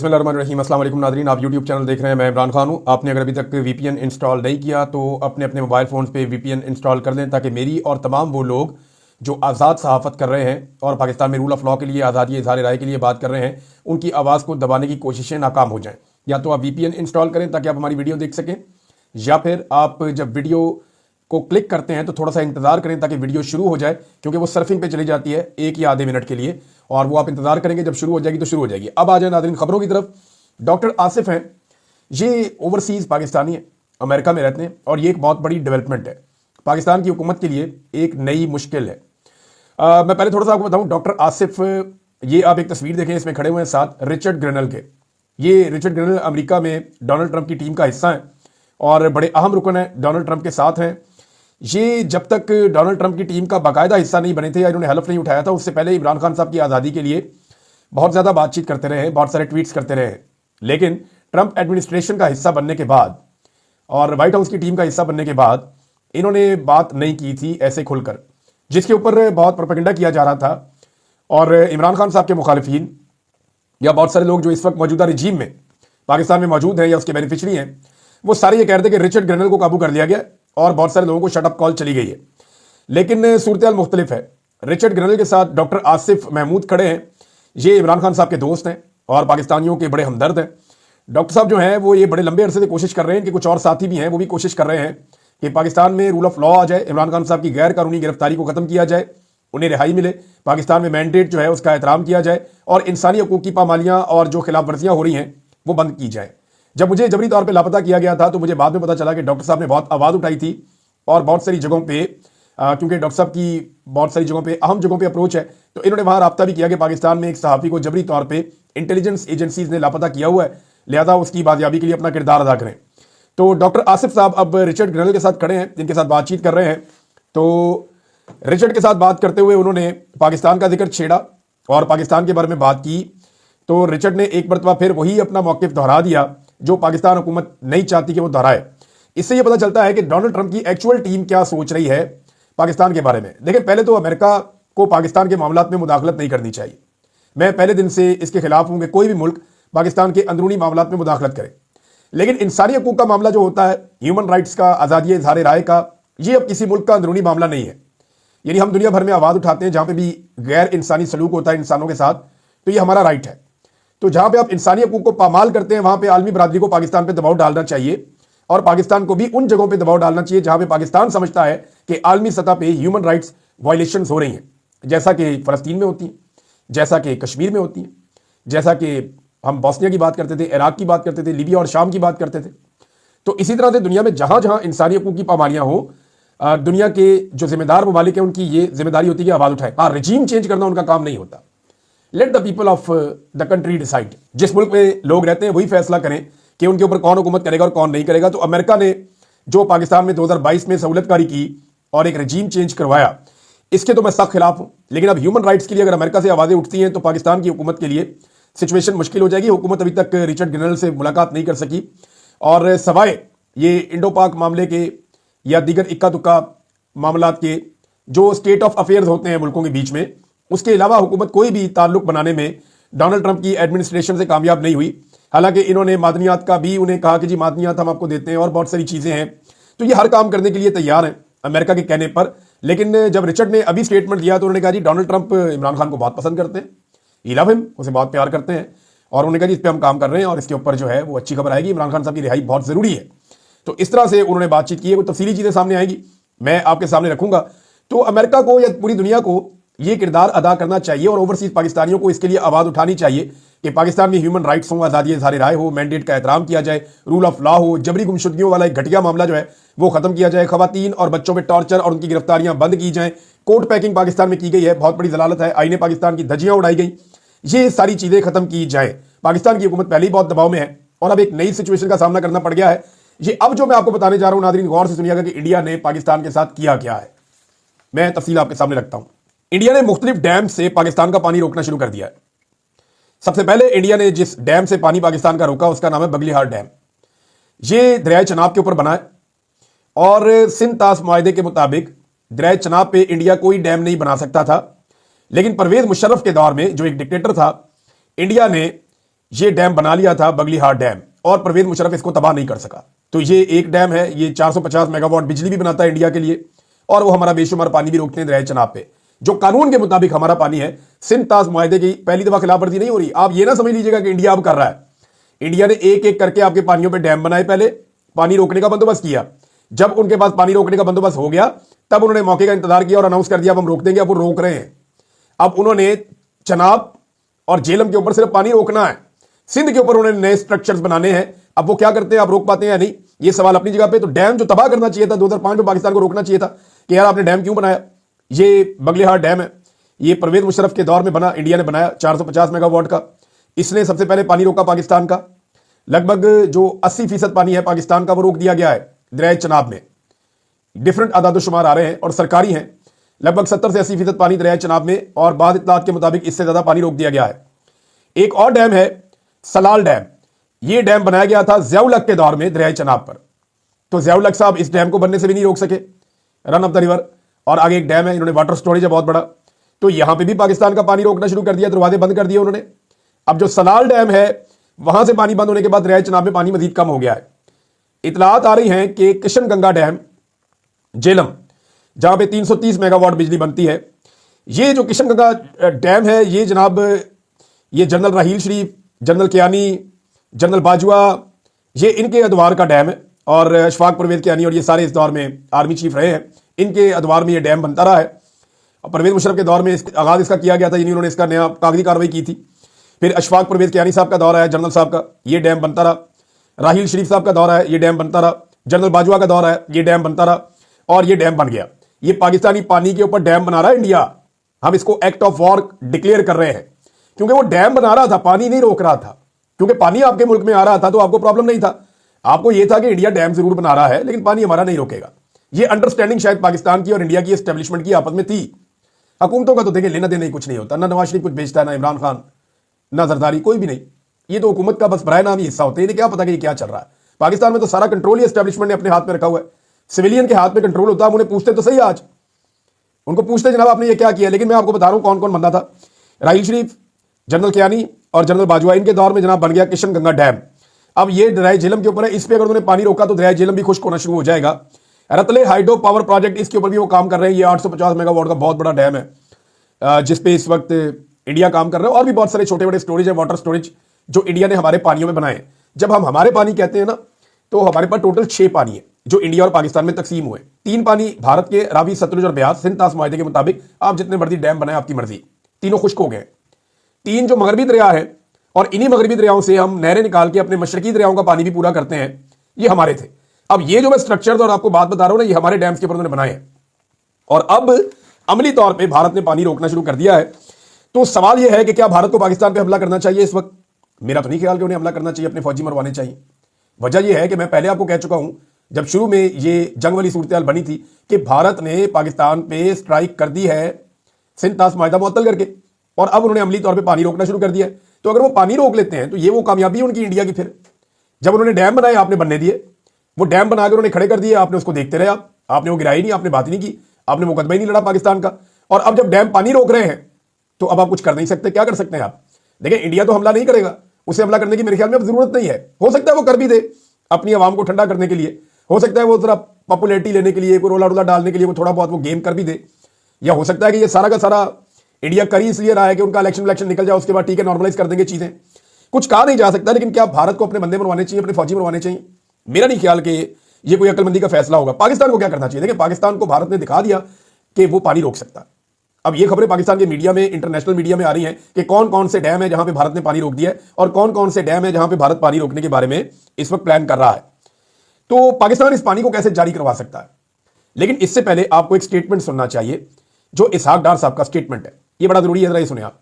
बिस्मिल्लाहिर्रहमानिर्रहीम। अस्सलाम वालेकुम नाज़रीन, आप यूट्यूब चैनल देख रहे हैं। मैं इमरान खान हूँ। आपने अगर अभी तक वीपीएन इंस्टॉल नहीं किया तो अपने अपने मोबाइल फ़ोन पे वीपीएन इंस्टॉल कर दें, ताकि मेरी और तमाम वो लोग जो आज़ाद सहाफ़त कर रहे हैं और पाकिस्तान में रूल ऑफ़ लॉ के लिए, आज़ादी इज़हार राय के लिए बात कर रहे हैं, उनकी आवाज़ को दबाने की कोशिशें नाकाम हो जाएँ। या तो आप वीपीएन इंस्टॉल करें ताकि आप हमारी वीडियो देख सकें, या फिर आप जब वीडियो को क्लिक करते हैं तो थोड़ा सा इंतजार करें ताकि वीडियो शुरू हो जाए, क्योंकि वो सर्फिंग पे चली जाती है 1 या आधे मिनट के लिए, और वो आप इंतजार करेंगे, जब शुरू हो जाएगी तो शुरू हो जाएगी। अब आ जाए नाज़रीन खबरों की तरफ। डॉक्टर आसिफ हैं, ये ओवरसीज़ पाकिस्तानी हैं, अमेरिका में रहते हैं, और ये एक बहुत बड़ी डेवलपमेंट है पाकिस्तान की हुकूमत के लिए, एक नई मुश्किल है। मैं पहले थोड़ा सा आपको बताऊं, डॉक्टर आसिफ, ये आप एक तस्वीर देखें, इसमें खड़े हुए हैं साथ रिचर्ड ग्रेनल के। ये रिचर्ड ग्रेनल अमेरिका में डोनाल्ड ट्रंप की टीम का हिस्सा है और बड़े अहम रुकन हैं, डोनाल्ड ट्रंप के साथ हैं। ये जब तक डोनाल्ड ट्रंप की टीम का बाकायदा हिस्सा नहीं बने थे या इन्होंने हलफ नहीं उठाया था, उससे पहले इमरान खान साहब की आज़ादी के लिए बहुत ज़्यादा बातचीत करते रहे, बहुत सारे ट्वीट्स करते रहे। लेकिन ट्रंप एडमिनिस्ट्रेशन का हिस्सा बनने के बाद और व्हाइट हाउस की टीम का हिस्सा बनने के बाद इन्होंने बात नहीं की थी ऐसे खुलकर, जिसके ऊपर बहुत प्रोपेगेंडा किया जा रहा था। और इमरान खान साहब के मुखालिफिन या बहुत सारे लोग जो इस वक्त मौजूदा रिजीम में पाकिस्तान में मौजूद हैं या उसके बेनिफिशरी हैं, वो सारे ये कह रहे थे कि रिचर्ड ग्रेनल को काबू कर लिया गया और बहुत सारे लोगों को शट अप कॉल चली गई है। लेकिन सूरत हाल मुख्तलिफ है। रिचर्ड ग्रेनल के साथ डॉक्टर आसिफ महमूद खड़े हैं। ये इमरान खान साहब के दोस्त हैं और पाकिस्तानियों के बड़े हमदर्द हैं। डॉक्टर साहब जो हैं वो ये बड़े लंबे अरसे से कोशिश कर रहे हैं कि कुछ और साथी भी हैं, वो भी कोशिश कर रहे हैं कि पाकिस्तान में रूल ऑफ लॉ आ जाए, इमरान खान साहब की गैर कानूनी गिरफ्तारी को खत्म किया जाए, उन्हें रिहाई मिले, पाकिस्तान में मैंडेट जो है उसका एहतराम किया जाए और इंसानी हकूक की पामालियाँ और जो खिलाफ वर्जियाँ हो रही हैं वो बंद की जाए। जब मुझे जबरी तौर पर लापता किया गया था तो मुझे बाद में पता चला कि डॉक्टर साहब ने बहुत आवाज़ उठाई थी और बहुत सारी जगहों पे, क्योंकि डॉक्टर साहब की बहुत सारी जगहों पे, अहम जगहों पे अप्रोच है, तो इन्होंने वहां राब्ता भी किया कि पाकिस्तान में एक सहाफ़ी को जबरी तौर पे इंटेलिजेंस एजेंसीज ने लापता किया हुआ है, लिहाजा उसकी बाजियाबी के लिए अपना किरदार अदा करें। तो डॉक्टर आसिफ साहब अब रिचर्ड ग्रेनल के साथ खड़े हैं, जिनके साथ बातचीत कर रहे हैं। तो रिचर्ड के साथ बात करते हुए उन्होंने पाकिस्तान का जिक्र छेड़ा और पाकिस्तान के बारे में बात की। तो रिचर्ड ने एक मरतबा फिर वही अपना मौक़िफ़ दोहरा दिया जो पाकिस्तान हुकूमत नहीं चाहती कि वो दोहराए। इससे यह पता चलता है कि डोनाल्ड ट्रंप की एक्चुअल टीम क्या सोच रही है पाकिस्तान के बारे में। देखिए, पहले तो अमेरिका को पाकिस्तान के मामलात में मुदाखलत नहीं करनी चाहिए। मैं पहले दिन से इसके खिलाफ हूं कि कोई भी मुल्क पाकिस्तान के अंदरूनी मामलात में मुदाखलत करे। लेकिन इंसानी हकूक का मामला जो होता है, ह्यूमन राइट्स का, आज़ादी इज़हार राय का, ये अब किसी मुल्क का अंदरूनी मामला नहीं है। यानी हम दुनिया भर में आवाज़ उठाते हैं जहां पर भी गैर इंसानी सलूक होता है इंसानों के साथ, तो ये हमारा राइट है। तो जहां पर आप इंसानी हकूक को पामाल करते हैं, वहां पर आलमी बरादरी को पाकिस्तान पर दबाव डालना चाहिए और पाकिस्तान को भी उन जगहों पे दबाव डालना चाहिए जहां पे पाकिस्तान समझता है कि आलमी सतह पे ह्यूमन राइट्स वायलेशंस हो रही हैं, जैसा कि फ़लस्तीन में होती हैं, जैसा कि कश्मीर में होती हैं, जैसा कि हम बॉस्निया की बात करते थे, इराक की बात करते थे, लीबिया और शाम की बात करते थे। तो इसी तरह से दुनिया में जहां जहां इंसानी हकूक की पामालियां हो, दुनिया के जो जिम्मेदार ममालिक हैं उनकी ये जिम्मेदारी होती है कि आवाज़ उठाए। हाँ, रजीम चेंज करना उनका काम नहीं होता। Let the people of the country decide. जिस मुल्क में लोग रहते हैं वही फैसला करें कि उनके ऊपर कौन हुकूमत करेगा और कौन नहीं करेगा। तो अमेरिका ने जो पाकिस्तान में 2022 में सहूलतकारी की और एक रजीम चेंज करवाया, इसके तो मैं सख्त खिलाफ हूं। लेकिन अब ह्यूमन राइट्स के लिए अगर अमेरिका से आवाज़ें उठती हैं तो पाकिस्तान की हुकूमत के लिए सिचुएशन मुश्किल हो जाएगी। हुकूमत अभी तक रिचर्ड ग्रेनल से मुलाकात नहीं कर सकी और सवाए ये इंडो पाक मामले के या दीगर इक्का दुक्का मामलात के जो स्टेट ऑफ अफेयर्स होते हैं मुल्कों के बीच में, उसके अलावा हुकूमत कोई भी ताल्लुक बनाने में डोनाल्ड ट्रंप की एडमिनिस्ट्रेशन से कामयाब नहीं हुई। हालांकि इन्होंने मादनियात का भी उन्हें कहा कि जी मादनियात हम आपको देते हैं और बहुत सारी चीज़ें हैं, तो ये हर काम करने के लिए तैयार हैं अमेरिका के कहने पर। लेकिन जब रिचर्ड ने अभी स्टेटमेंट दिया तो उन्होंने कहा जी डोनाल्ड ट्रंप इमरान खान को बहुत पसंद करते हैं, ही लव हिम, उसे बहुत प्यार करते हैं, और उन्होंने कहा जी इस पर हम काम कर रहे हैं और इसके ऊपर जो है वो अच्छी खबर आएगी, इमरान खान साहब की रिहाई बहुत ज़रूरी है। तो इस तरह से उन्होंने बातचीत की है। वो तफसीली चीज़ें सामने आएंगी, मैं आपके सामने रखूंगा। तो अमेरिका को या पूरी दुनिया को ये किरदार अदा करना चाहिए और ओवरसीज पाकिस्तानियों को इसके लिए आवाज़ उठानी चाहिए कि पाकिस्तान में ह्यूमन राइट्स हो, आज़ादी इज़हार राय हो, मैंडेट का एहतराम किया जाए, रूल ऑफ लॉ हो, जबरी गुमशुदगियों वाला एक घटिया मामला जो है वो खत्म किया जाए, खवातीन और बच्चों पे टॉर्चर और उनकी गिरफ्तारियां बंद की जाएं, कोर्ट पैकिंग पाकिस्तान में की गई है, बहुत बड़ी जलालत है, आईने पाकिस्तान की धज्जियां उड़ाई गई, ये सारी चीज़ें खत्म की जाए। पाकिस्तान की हुकूमत पहले ही बहुत दबाव में है और अब एक नई सिचुएशन का सामना करना पड़ गया है। ये अब जो मैं आपको बताने जा रहा हूं नाज़रीन, गौर से सुनिएगा कि इंडिया ने पाकिस्तान के साथ किया क्या है। मैं तफसील आपके सामने रखता हूं। इंडिया ने मुख्तलिफ डैम से पाकिस्तान का पानी रोकना शुरू कर दिया है। सबसे पहले इंडिया ने जिस डैम से पानी पाकिस्तान का रोका उसका नाम है बगलीहार डैम। ये दरियाए चनाब के ऊपर बना है और सिंध तास मुआहदे के मुताबिक दरियाए चनाब पे इंडिया कोई डैम नहीं बना सकता था। लेकिन परवेज मुशर्रफ के दौर में, जो एक डिक्टेटर था, इंडिया ने ये डैम बना लिया था बगलीहाट डैम, और परवेज मुशर्रफ इसको तबाह नहीं कर सका। तो ये एक डैम है, ये 450 मेगावाट बिजली भी बनाता है इंडिया के लिए, और वो हमारा बेशुमार पानी भी रोकते हैं दरिया चनाब पे, जो कानून के मुताबिक हमारा पानी है। सिंध ताज मुआहदे की पहली दफा खिलाफवर्जी नहीं हो रही। आप ये ना समझ लीजिएगा कि इंडिया अब कर रहा है। इंडिया ने एक एक करके आपके पानियों पे डैम बनाए, पहले पानी रोकने का बंदोबस्त किया। जब उनके पास पानी रोकने का बंदोबस्त हो गया, तब उन्होंने मौके का इंतजार किया और अनाउंस कर दिया अब हम रोक देंगे। अब वो रोक रहे हैं। अब उन्होंने चनाब और झेलम के ऊपर सिर्फ पानी रोकना है, सिंध के ऊपर उन्होंने नए स्ट्रक्चर्स बनाने हैं। अब वो क्या करते हैं, आप रोक पाते हैं या नहीं, ये सवाल अपनी जगह पे। तो डैम जो तबाह करना चाहिए था 2005 में, पाकिस्तान को रोकना चाहिए था कि यार आपने डैम क्यों बनाया। ये बगलीहाट डैम है, ये परवेज मुशर्रफ के दौर में बना, इंडिया ने बनाया 450 मेगावाट का। इसने सबसे पहले पानी रोका पाकिस्तान का। लगभग जो 80% पानी है पाकिस्तान का वो रोक दिया गया है दरिया चनाब में। डिफरेंट आदादोशुमार आ रहे हैं और सरकारी हैं। लगभग 70 से 80% पानी दरिया चनाब में, और बाद इत्तलात के मुताबिक इससे ज्यादा पानी रोक दिया गया है। एक और डैम है सलाल डैम। यह डैम बनाया गया था ज़ियाउल हक के दौर में दरिया चनाब पर। तो ज़ियाउल हक साहब इस डैम को बनने से भी नहीं रोक सके, रन ऑफ द रिवर। और आगे एक डैम है, इन्होंने वाटर स्टोरेज है बहुत बड़ा, तो यहां पे भी पाकिस्तान का पानी रोकना शुरू कर दिया, दरवाजे बंद कर दिए उन्होंने। अब जो सलाल डैम है, वहां से पानी बंद होने के बाद दरिया चनाब में पानी मजीद कम हो गया है। इतलात आ रही हैं कि किशन गंगा डैम झेलम, जहां पे 330 मेगावाट बिजली बनती है, ये जो किशन गंगा डैम है, ये जनाब ये जनरल राहील शरीफ, जनरल कियानी, जनरल बाजवा, ये इनके अदवार का डैम है। और अशफाक परवेज कियानी और ये सारे इस दौर में आर्मी चीफ रहे हैं, इनके अदवार में ये डैम बनता रहा है। और परवेज मुशर्रफ के दौर में आगाज इसका किया गया था, यानी उन्होंने इसका नया कागजी कार्रवाई की थी। फिर अशफाक परवेज कियानी साहब का दौर आया, जनरल साहब का, ये डैम बनता रहा। राहील शरीफ साहब का दौर आया, ये डैम बनता रहा। जनरल बाजवा का दौर आया, ये डैम बनता रहा, और ये डैम बन गया। ये पाकिस्तानी पानी के ऊपर डैम बना रहा है इंडिया। हम इसको एक्ट ऑफ वॉर डिक्लेयर कर रहे हैं, क्योंकि वो डैम बना रहा था, पानी नहीं रोक रहा था। क्योंकि पानी आपके मुल्क में आ रहा था तो आपको प्रॉब्लम नहीं था, आपको यह था कि इंडिया डैम जरूर बना रहा है लेकिन पानी हमारा नहीं रोकेगा। ये अंडरस्टैंडिंग शायद पाकिस्तान की और इंडिया की एस्टेब्लिशमेंट की आपस में थी। हुकूमतों का तो देखिए लेना देना ही कुछ नहीं होता, ना नवाज शरीफ कुछ बेचता है, ना इमरान खान, ना जरदारी, कोई भी नहीं। ये तो हुकूमत का बस बराए नाम ही हिस्सा होते हैं। क्या पता कि ये क्या चल रहा है पाकिस्तान में। तो सारा कंट्रोल ही एस्टेब्लिशमेंट ने अपने हाथ में रखा हुआ है। सिविलियन के हाथ में कंट्रोल होता है। हम उन्हें पूछते तो सही, आज उनको पूछते जनाब आपने ये क्या किया। लेकिन मैं आपको बता रहा हूं कौन कौन बंदा था। राहील शरीफ, जनरल कियानी और जनरल बाजवा, इनके दौर में जनाब बन गया किशन गंगा डैम। अब ये दरिया झेलम के ऊपर है, इस पे अगर उन्होंने पानी रोका तो दरिया झेलम भी खुश्क होना शुरू हो जाएगा। रतले हाइड्रो पावर प्रोजेक्ट, इसके ऊपर भी वो काम कर रहे हैं। ये 850 मेगावाट का बहुत बड़ा डैम है, जिसपे इस वक्त इंडिया काम कर रहा है। और भी बहुत सारे छोटे बड़े स्टोरेज है, वाटर स्टोरेज, जो इंडिया ने हमारे पानियों में बनाए। जब हम हमारे पानी कहते हैं ना, तो हमारे पास टोटल 6 पानी है जो इंडिया और पाकिस्तान में तकसीम हुए। 3 पानी भारत के, रावी, सतलुज और ब्यास। सिंध ताज मुआहदे के मुताबिक आप जितने मर्जी डैम बनाए आपकी मर्जी, तीनों खुश्क हो गए। 3 जो मगरबी दरिया है, और इन्हीं मगरबी दरियाओं से हम नहरें निकाल के अपने मशरकी दरियाओं का पानी भी पूरा करते हैं, ये हमारे थे। अब ये जो मैं स्ट्रक्चर और आपको बात बता रहा हूं ना, ये हमारे डैम्स के ऊपर उन्होंने बनाए हैं। और अब अमली तौर पर भारत ने पानी रोकना शुरू कर दिया है। तो सवाल यह है कि क्या भारत को पाकिस्तान पर हमला करना चाहिए इस वक्त? मेरा तो नहीं ख्याल कि उन्हें हमला करना चाहिए, अपने फौजी मरवाने चाहिए। वजह यह है कि मैं पहले आपको कह चुका हूं, जब शुरू में ये जंग वाली सूरत बनी थी, कि भारत ने पाकिस्तान पे स्ट्राइक कर दी है सिंध ताज मुआहदा मुअत्तल करके, और अब उन्होंने अमली तौर पे पानी रोकना शुरू कर दिया है। तो अगर वो पानी रोक लेते हैं तो ये वो कामयाबी है उनकी, इंडिया की। फिर जब उन्होंने डैम बनाए, आपने बनने दिए, वो डैम बना के उन्होंने खड़े कर दिए, आपने उसको देखते रहे, आपने वो गिराई नहीं, आपने बात ही नहीं की, आपने मुकदमा ही नहीं लड़ा पाकिस्तान का। और अब जब डैम पानी रोक रहे हैं तो अब आप कुछ कर नहीं सकते। क्या कर सकते हैं आप? देखिए, इंडिया तो हमला नहीं करेगा, उसे हमला करने की मेरे ख्याल में अब जरूरत नहीं है। हो सकता है वो कर भी दे अपनी आवाम को ठंडा करने के लिए, हो सकता है वो जरा पॉपुलैरिटी लेने के लिए, कोई रोला रोला डालने के लिए वो थोड़ा बहुत वो गेम कर भी दे, या हो सकता है कि ये सारा का सारा इंडिया कर ही इसलिए रहा है कि उनका इलेक्शन निकल जाए, उसके बाद ठीक है नॉर्मलाइज कर देंगे चीजें। कुछ कहा नहीं जा सकता। लेकिन क्या भारत को अपने बंदे मरवाने चाहिए, अपने फौजी मरवाने चाहिए? मेरा नहीं ख्याल कि ये कोई अक्लमंदी का फैसला होगा। पाकिस्तान को क्या करना चाहिए? देखिए, पाकिस्तान को भारत ने दिखा दिया कि वो पानी रोक सकता है। अब ये खबरें पाकिस्तान के मीडिया में, इंटरनेशनल मीडिया में आ रही हैं कि कौन कौन से डैम है जहां पे भारत ने पानी रोक दिया है, और कौन कौन से डैम है जहां पे भारत पानी रोकने के बारे में इस वक्त प्लान कर रहा है। तो पाकिस्तान इस पानी को कैसे जारी करवा सकता है? लेकिन इससे पहले आपको एक स्टेटमेंट सुनना चाहिए, जो इसहाक डार साहब का स्टेटमेंट है। ये बड़ा जरूरी है, जरा ये सुनिए आप।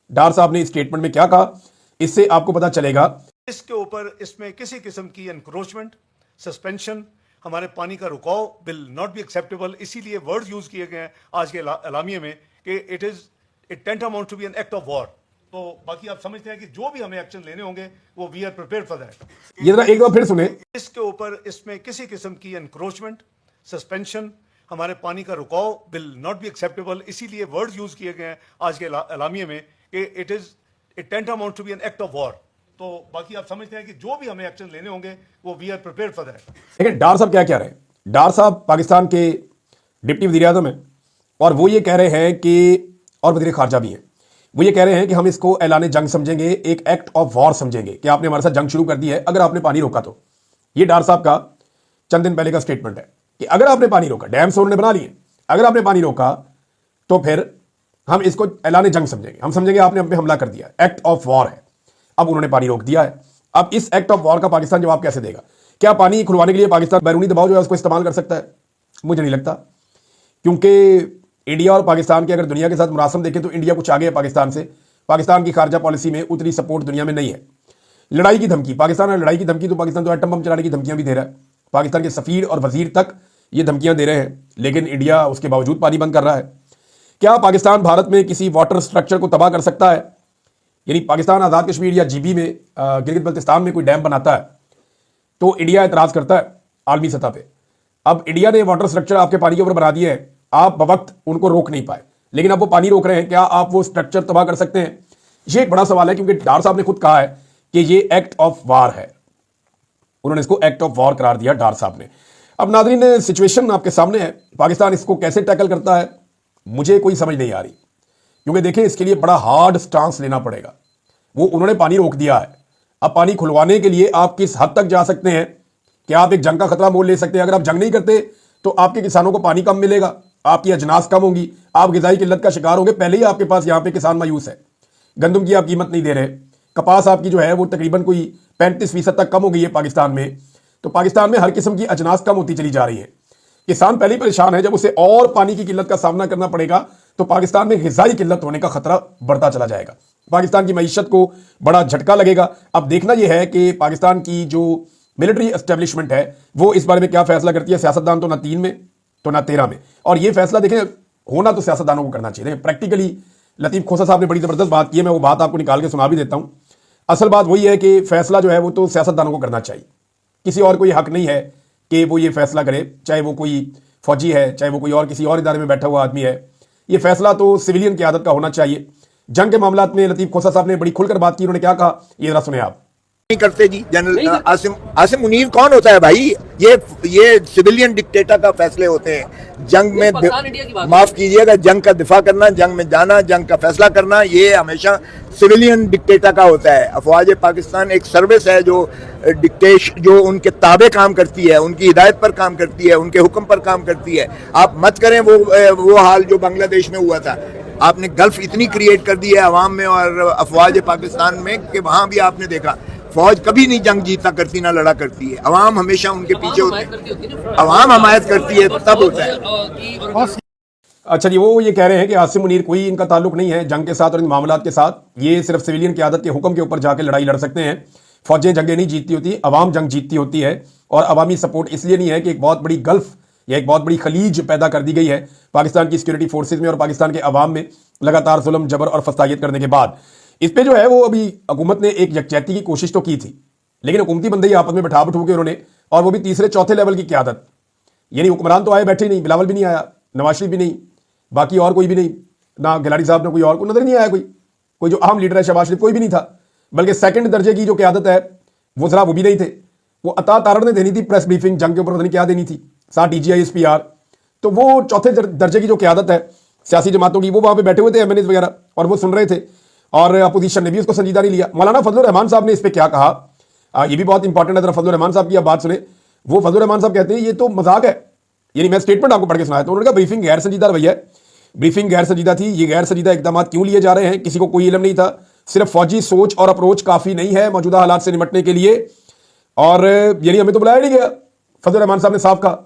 डार साहब ने इस स्टेटमेंट में क्या कहा, इससे आपको पता चलेगा। इसके ऊपर इसमें किसी किस्म की एनक्रोचमेंट, सस्पेंशन, हमारे पानी का रुकाव विल नॉट बी एक्सेप्टेबल। इसीलिए वर्ड यूज किए गए हैं आज के एलामिये में कि it tantamount to be an act of war. तो बाकी आप समझते हैं कि जो भी हमें एक्शन लेने होंगे वो we are prepared for that. ये जरा एक बार फिर सुने। इसके ऊपर इसमें किसी किस्म की एनक्रोचमेंट, सस्पेंशन, हमारे पानी का रुकाव विल नॉट बी एक्सेप्टेबल। इसीलिए वर्ड यूज किए गए हैं आज के एलामिये में कि it tantamount to be an act of war. तो बाकी आप समझते हैं कि जो भी हमें एक्शन लेने होंगे वो we are prepared for that. लेकिन डार साहब क्या कह रहे हैं? डार साहब पाकिस्तान के डिप्टी वज़ीर आज़म हैं और वो ये कह रहे हैं कि, और वज़ीर खारजा भी हैं, वो ये कह रहे हैं कि हम इसको ऐलान जंग समझेंगे, एक एक्ट ऑफ वॉर समझेंगे कि आपने हमारे साथ जंग शुरू कर दी है अगर आपने पानी रोका तो। ये डार साहब का चंद दिन पहले का स्टेटमेंट है कि अगर आपने पानी रोका, डैम्स उन्होंने बना लिए, अगर आपने पानी रोका तो फिर हम इसको ऐलान जंग समझेंगे, हम समझेंगे आपने हम पे हमला कर दिया, एक्ट ऑफ वॉर है। अब उन्होंने पानी रोक दिया है। अब इस एक्ट ऑफ वॉर का पाकिस्तान जवाब कैसे देगा? क्या पानी खुलवाने के लिए पाकिस्तान बैरूनी दबाव जो है उसको इस्तेमाल कर सकता है? मुझे नहीं लगता, क्योंकि इंडिया और पाकिस्तान के अगर दुनिया के साथ मुरासम देखें तो इंडिया कुछ आगे है पाकिस्तान से। पाकिस्तान की खारजा पॉलिसी में उतनी सपोर्ट दुनिया में नहीं है। लड़ाई की धमकी, पाकिस्तान लड़ाई की धमकी, तो पाकिस्तान तो एटम बम चलाने की धमकियां भी दे रहा है, पाकिस्तान के सफीर और वजीर तक ये धमकियां दे रहे हैं, लेकिन इंडिया उसके बावजूद पानी बंद कर रहा है। क्या पाकिस्तान भारत में किसी वाटर स्ट्रक्चर को तबाह कर सकता है? यानी पाकिस्तान आज़ाद कश्मीर या जीबी में, गिलगित बल्तिस्तान में कोई डैम बनाता है तो इंडिया एतराज़ करता है आलमी सतह पे। अब इंडिया ने वाटर स्ट्रक्चर आपके पानी के ऊपर बना दिए हैं, आप बवक्त उनको रोक नहीं पाए, लेकिन अब वो पानी रोक रहे हैं, क्या आप वो स्ट्रक्चर तबाह कर सकते हैं? ये एक बड़ा सवाल है, क्योंकि डार साहब ने खुद कहा है कि ये एक्ट ऑफ वार है। उन्होंने इसको एक्ट ऑफ वॉर करार दिया डार साहब ने। अब नाज़रीन, सिचुएशन आपके सामने है, पाकिस्तान इसको कैसे टैकल करता है मुझे कोई समझ नहीं आ रही, क्योंकि देखें इसके लिए बड़ा हार्ड स्टांस लेना पड़ेगा। वो उन्होंने पानी रोक दिया है, अब पानी खुलवाने के लिए आप किस हद तक जा सकते हैं कि आप एक जंग का खतरा मोल ले सकते हैं? अगर आप जंग नहीं करते तो आपके किसानों को पानी कम मिलेगा, आपकी अजनास कम होंगी, आप ग़िज़ाई किल्लत का शिकार होंगे। पहले ही आपके पास यहाँ पे किसान मायूस है, गंदम की आप कीमत नहीं दे रहे, कपास आपकी जो है वो तकरीबन कोई 35% तक कम हो गई है पाकिस्तान में। तो पाकिस्तान में हर किस्म की अजनास कम होती चली जा रही है। किसान पहले ही परेशान है, जब उसे और पानी की किल्लत का सामना करना पड़ेगा तो पाकिस्तान में ग़िज़ाई किल्लत होने का खतरा बढ़ता चला जाएगा, पाकिस्तान की मईशत को बड़ा झटका लगेगा। अब देखना यह है कि पाकिस्तान की जो मिलिट्री एस्टेब्लिशमेंट है वो इस बारे में क्या फैसला करती है। सियासतदान तो ना 3 में तो ना 13 में, और ये फैसला देखें होना तो सियासतदानों को करना चाहिए। प्रैक्टिकली लतीफ़ खोसा साहब ने बड़ी ज़बरदस्त बात की है, मैं वो बात आपको निकाल के सुना भी देता हूँ। असल बात वही है कि फैसला जो है वो तो सियासतदानों को करना चाहिए, किसी और को ये हक नहीं है कि वो ये फैसला करे, चाहे वो कोई फौजी है, चाहे वो कोई और किसी और इदारे में बैठा हुआ आदमी है। ये फैसला तो सिविलियन की आदत का होना चाहिए। जंग के मामलात में लतीफ़ खोसा साहब ने बड़ी खुलकर बात की, उन्होंने क्या कहा ये जरा सुने आप। नहीं करते जी। जनरल आसिम मुनीर कौन होता है भाई? ये सिविलियन डिक्टेटर का फैसले होते हैं। जंग में माफ कीजिएगा, जंग का दिफा करना, जंग में जाना, जंग का फैसला करना, ये हमेशा सिविलियन डिक्टेटर का होता है। अफवाज पाकिस्तान एक सर्विस है जो उनके ताबे काम करती है, उनकी हिदायत पर काम करती है, उनके हुक्म पर काम करती है। आप मत करें वो हाल जो बांग्लादेश में हुआ था। आपने गल्फ इतनी क्रिएट कर दी है अवाम में और अफवाज पाकिस्तान में कि वहां भी आपने देखा फौज कभी नहीं जंग जीता करती, ना लड़ा करती है। अवाम हमेशा उनके पीछे होते हैं, अवाम हमायत करती है तब होता है। अच्छा जी, वो ये कह रहे हैं कि आसिम मुनीर कोई इनका ताल्लुक नहीं है जंग के साथ और इन मामलात के साथ। ये सिर्फ सिविलियन की आदत के हुक्म के ऊपर जाकर लड़ाई लड़ सकते हैं। फौजें जंगें नहीं जीतती होती, अवाम जंग जीतती होती है। और अवामी सपोर्ट इसलिए नहीं है कि एक बहुत बड़ी गल्फ या एक बहुत बड़ी खलीज पैदा कर दी गई है पाकिस्तान की सिक्योरिटी फोर्सेज में और पाकिस्तान के अवाम में लगातार जुल्म, जबर और फसादियत करने के बाद। इस पे जो है वो अभी हुकूमत ने एक यकजहती की कोशिश तो की थी, लेकिन हुकूमती बंदे ही आपस में बैठा के उन्होंने, और वो भी तीसरे चौथे लेवल की क़यादत, यानी हुक्मरान तो आए बैठे ही नहीं, बिलावल भी नहीं आया, नवाज शरीफ भी नहीं, बाकी और कोई भी नहीं, ना गिलाड़ी साहब ने कोई और कोई नजर नहीं आया, कोई जो अहम लीडर है शहबाज शरीफ कोई भी नहीं था। बल्कि सेकंड दर्जे की जो क़यादत है वो जरा वो भी नहीं थे। वो अता तारड़ ने देनी थी प्रेस ब्रीफिंग, जंग के ऊपर पता नहीं क्या देनी थी, साथ DGI SPR। तो वो चौथे दर्जे की जो क़यादत है सियासी जमातों की, वो वहां पे बैठे हुए थे MNAs वगैरह, और वो सुन रहे थे, और अपोजिशन ने भी उसको संजीदा नहीं लिया। मौलाना फजलुर रहमान साहब ने इस पर क्या कहा, ये भी बहुत इंपॉर्टेंट है, जरा फजलुर रहमान साहब की आप बात सुने। वो फजलुर रहमान साहब कहते हैं ये तो मजाक है, यानी मैं स्टेटमेंट आपको पढ़ के सुनाया। तो उन्होंने कहा ब्रीफिंग गैर संजीदा रवैया है, ब्रीफिंग गैर संजीदा थी, ये गैर संजीदा इकदाम क्यों लिए जा रहे हैं, किसी को कोई इल्म नहीं था, सिर्फ फौजी सोच और अप्रोच काफी नहीं है मौजूदा हालात से निपटने के लिए, और यानी हमें तो बुलाया नहीं गया, फजलुर रहमान साहब ने साफ कहा।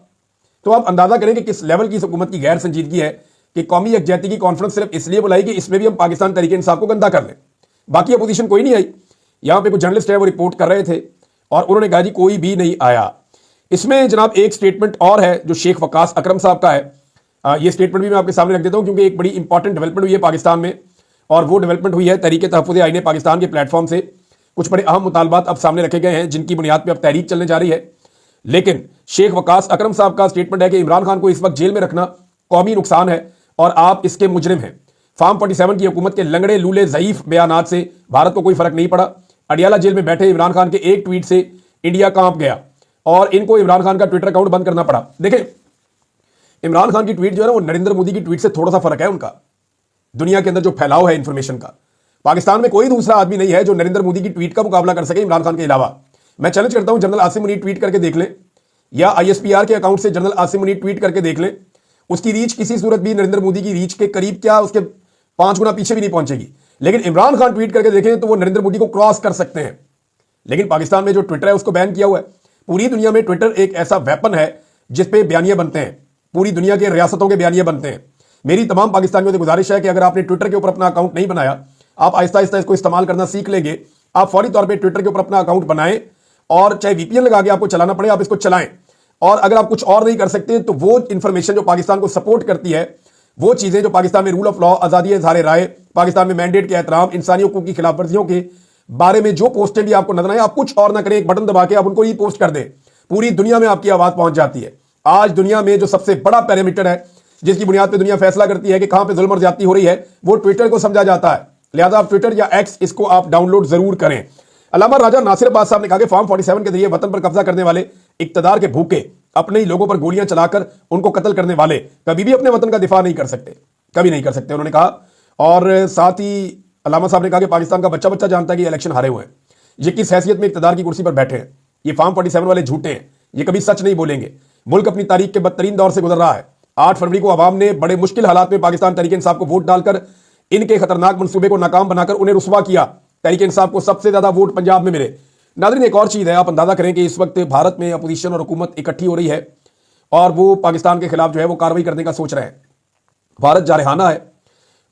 तो आप अंदाजा करें कि किस लेवल की हुकूमत की गैर संजीदगी है कि कौमी यकजहती की कॉन्फ्रेंस सिर्फ इसलिए बुलाई कि इसमें भी हम पाकिस्तान तहरीक इंसाफ को गंदा कर लें। बाकी अपोजिशन कोई नहीं आई। यहां पे कुछ जर्नलिस्ट है वो रिपोर्ट कर रहे थे और उन्होंने कहा जी कोई भी नहीं आया। इसमें जनाब एक स्टेटमेंट और है जो शेख वकास अकरम साहब का है। ये स्टेटमेंट भी मैं आपके सामने रख देता हूं क्योंकि एक बड़ी इंपॉर्टेंट डेवलपमेंट हुई है पाकिस्तान में, और वो डेवलपमेंट हुई है तहरीक तहफ़्फ़ुज़ आईन पाकिस्तान के प्लेटफॉर्म से। कुछ बड़े अहम मुतालबात अब सामने रखे गए हैं जिनकी बुनियाद पर अब तहरीक चलने जा रही है। लेकिन शेख वकास अकरम साहब का स्टेटमेंट है कि इमरान खान को इस वक्त जेल में रखना कौमी नुकसान है और आप इसके मुजरिम हैं। फार्म 47 की हुकूमत के लंगड़े लूले ज़ईफ बयानात से भारत को कोई फर्क नहीं पड़ा। अडियाला जेल में बैठे इमरान खान के एक ट्वीट से इंडिया कांप गया और इनको इमरान खान का ट्विटर अकाउंट बंद करना पड़ा। देखें, इमरान खान की ट्वीट जो है ना वो नरेंद्र मोदी की ट्वीट से थोड़ा सा फर्क है उनका, दुनिया के अंदर जो फैलाव है इंफॉर्मेशन का। पाकिस्तान में कोई दूसरा आदमी नहीं है जो नरेंद्र मोदी की ट्वीट का मुकाबला कर सके इमरान खान के अलावा। मैं चैलेंज करता हूं, जनरल आसिम मुनीर ट्वीट करके देख लें, या ISPR के अकाउंट से जनरल आसिम मुनीर ट्वीट करके देख लें, उसकी रीच किसी सूरत भी नरेंद्र मोदी की रीच के करीब क्या उसके 5 गुना पीछे भी नहीं पहुंचेगी। लेकिन इमरान खान ट्वीट करके देखें तो वो नरेंद्र मोदी को क्रॉस कर सकते हैं। लेकिन पाकिस्तान में जो ट्विटर है उसको बैन किया हुआ है। पूरी दुनिया में ट्विटर एक ऐसा वेपन है जिसपे बयानिए बनते हैं, पूरी दुनिया के रियासतों के बयानिए बनते हैं। मेरी तमाम पाकिस्तानियों से गुजारिश है कि अगर आपने ट्विटर के ऊपर अपना अकाउंट नहीं बनाया, आप आहिस्ता आहिस्ता इसको इस्तेमाल करना सीख लेंगे। आप फौरी तौर पर ट्विटर के ऊपर अपना अकाउंट बनाएं और चाहे VPN लगा के आपको चलाना पड़े, आप इसको चलाएं। और अगर आप कुछ और नहीं कर सकते तो वो इंफॉर्मेशन जो पाकिस्तान को सपोर्ट करती है, वो चीजें जो पाकिस्तान में रूल ऑफ लॉ, आजादी इज़हार राय, पाकिस्तान में मैंडेट के एहतराम, इंसानी हकूक की खिलाफवर्जियों के बारे में जो पोस्टें भी आपको नजर आए, आप कुछ और ना करें, एक बटन दबा के आप उनको ही पोस्ट कर दें, पूरी दुनिया में आपकी आवाज पहुंच जाती है। आज दुनिया में जो सबसे बड़ा पैरामीटर है जिसकी बुनियाद पर दुनिया फैसला करती है कि कहां पर जुल्म और ज्यादती हो रही है, वो ट्विटर को समझा जाता है। लिहाजा आप ट्विटर या X इसको आप डाउनलोड जरूर करें। अल्लामा राजा नासिर अब्बास साहब ने कहा कि फॉर्म 47 के जरिए वतन पर कब्जा करने वाले इक्तदार के भूखे अपने ही लोगों पर गोलियां चलाकर उनको कत्ल करने वाले कभी भी अपने वतन का दिफा नहीं कर सकते, कभी नहीं कर सकते, उन्होंने कहा। और साथ ही अल्लामा साहब ने कहा कि पाकिस्तान का बच्चा बच्चा जानता है कि इलेक्शन हारे हुए हैं, ये किस हैसियत में इक्तदार की कुर्सी पर बैठे हैं, ये फॉर्म 47 वाले झूठे हैं, ये कभी सच नहीं बोलेंगे। मुल्क अपनी तारीख के बदतरीन दौर से गुजर रहा है। 8 फरवरी को अवाम ने बड़े मुश्किल हालात में पाकिस्तान तहरीक इंसाफ को वोट डालकर इनके खतरनाक मंसूबे को नाकाम बनाकर उन्हें रुसवा किया। तहरीक इंसाफ को सबसे ज्यादा वोट पंजाब में मिले। नाज़रीन, एक और चीज है, आप अंदाजा करें कि इस वक्त भारत में अपोजिशन और हुकूमत इकट्ठी हो रही है और वो पाकिस्तान के खिलाफ जो है वो कार्रवाई करने का सोच रहे हैं। भारत जारहाना है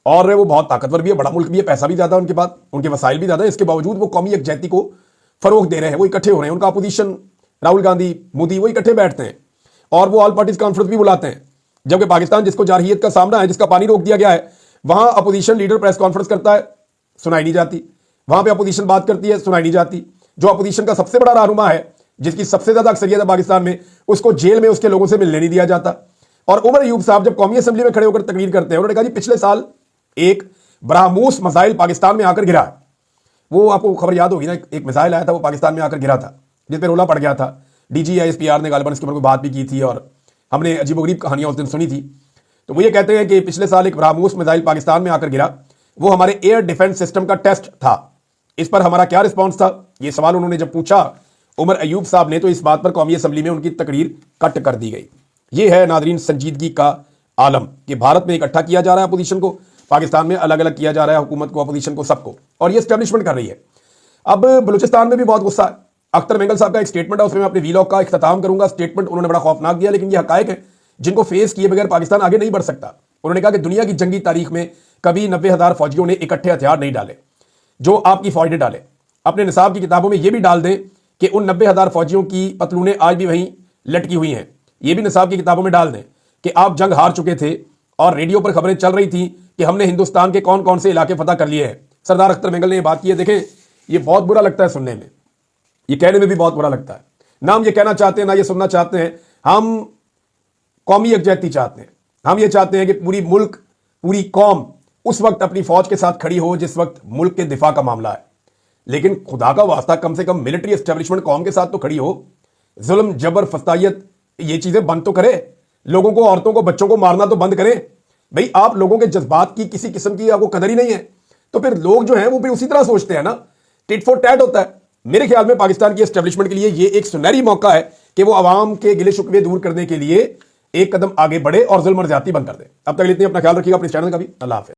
और वो बहुत ताकतवर भी है, बड़ा मुल्क भी है, पैसा भी ज्यादा उनके पास, उनके वसाइल भी ज्यादा है। इसके बावजूद वो कौमी यकजहती को फरोग दे रहे हैं, वो इकट्ठे हो रहे हैं। उनका अपोजिशन राहुल गांधी, मोदी, वो इकट्ठे बैठते हैं और वो ऑल पार्टीज कॉन्फ्रेंस भी बुलाते हैं। जबकि पाकिस्तान जिसको जारहियत का सामना है, जिसका पानी रोक दिया गया है, वहां अपोजिशन लीडर प्रेस कॉन्फ्रेंस करता है, सुनाई नहीं जाती। वहां पे अपोजिशन बात करती है, सुनाई नहीं जाती। जो अपोजिशन का सबसे बड़ा रहनुमा है, जिसकी सबसे ज्यादा अक्सरियत है पाकिस्तान में, उसको जेल में उसके लोगों से मिलने नहीं दिया जाता। और उमर अयूब साहब जब कौमी असेंबली में खड़े होकर तकरीर करते हैं, उन्होंने कहा जी पिछले साल एक ब्राह्मूस मिसाइल पाकिस्तान में आकर गिरा है। वो आपको खबर याद होगी ना, एक मिसाइल आया था, वो पाकिस्तान में आकर गिरा था, जिस पर रोला पड़ गया था। DG ISPR ने गालिबन इसके ऊपर कोई बात भी की थी और हमने अजीबोगरीब कहानियां उस दिन सुनी थी। तो वो ये कहते हैं कि पिछले साल एक ब्राह्मूस मिसाइल पाकिस्तान में आकर गिरा, वो हमारे एयर डिफेंस सिस्टम का टेस्ट था। इस पर हमारा क्या रिस्पॉन्स था, ये सवाल उन्होंने जब पूछा उमर अयूब साहब ने, तो इस बात पर कौमी असेंबली में उनकी तकरीर कट कर दी गई। ये है नाजरीन संजीदगी का आलम कि भारत में इकट्ठा किया जा रहा है अपोजिशन को, पाकिस्तान में अलग अलग किया जा रहा है हुकूमत को, अपोजिशन को, सबको, और ये एस्टेब्लिशमेंट कर रही है। अब बलूचिस्तान में भी बहुत गुस्सा है। अख्तर मेंगल साहब का एक स्टेटमेंट है, उसमें मैं अपने वीलॉग का इख्तिताम करूंगा। स्टेटमेंट उन्होंने बड़ा खौफनाक दिया, लेकिन ये हकायक है जिनको फेस किए बगैर पाकिस्तान आगे नहीं बढ़ सकता। उन्होंने कहा कि दुनिया की जंगी तारीख में कभी 90,000 फौजियों ने इकट्ठे हथियार नहीं डाले जो आपकी फौज ने डाले। अपने निसाब की किताबों में यह भी डाल दें कि उन 90,000 फौजियों की पतलूनें आज भी वहीं लटकी हुई हैं। यह भी निसाब की किताबों में डाल दें कि आप जंग हार चुके थे और रेडियो पर खबरें चल रही थी कि हमने हिंदुस्तान के कौन कौन से इलाके फतह कर लिए हैं। सरदार अख्तर मेंगल ने यह बात की है। देखें, ये बहुत बुरा लगता है सुनने में, ये कहने में भी बहुत बुरा लगता है। ना हम ये कहना चाहते हैं, ना ये सुनना चाहते हैं। हम कौमी यकजहती चाहते हैं। हम ये चाहते हैं कि पूरी मुल्क, पूरी कौम उस वक्त अपनी फौज के साथ खड़ी हो जिस वक्त मुल्क के दिफा का मामला है। लेकिन खुदा का वास्ता कम से कम मिलिट्री एस्टेब्लिशमेंट कौम के साथ तो खड़ी हो। जुल्म, जबर, फस्तायत, ये चीजें बंद तो करे। लोगों को, औरतों को, बच्चों को मारना तो बंद करें। भाई, आप लोगों के जज्बात की किसी किस्म की आपको कदर ही नहीं है, तो फिर लोग जो हैं वो फिर उसी तरह सोचते हैं ना, टिट फॉर टैट होता है। मेरे ख्याल में पाकिस्तान की एस्टेब्लिशमेंट के लिए ये एक सुनहरी मौका है कि वो आवाम के गिले शुक्वे दूर करने के लिए एक कदम आगे बढ़े और जुल्म और ज्यादती बंद कर दे। अब तक इतनी, अपना ख्याल रखिएगा, अपने चैनल का भी। अल्लाह हाफिज़।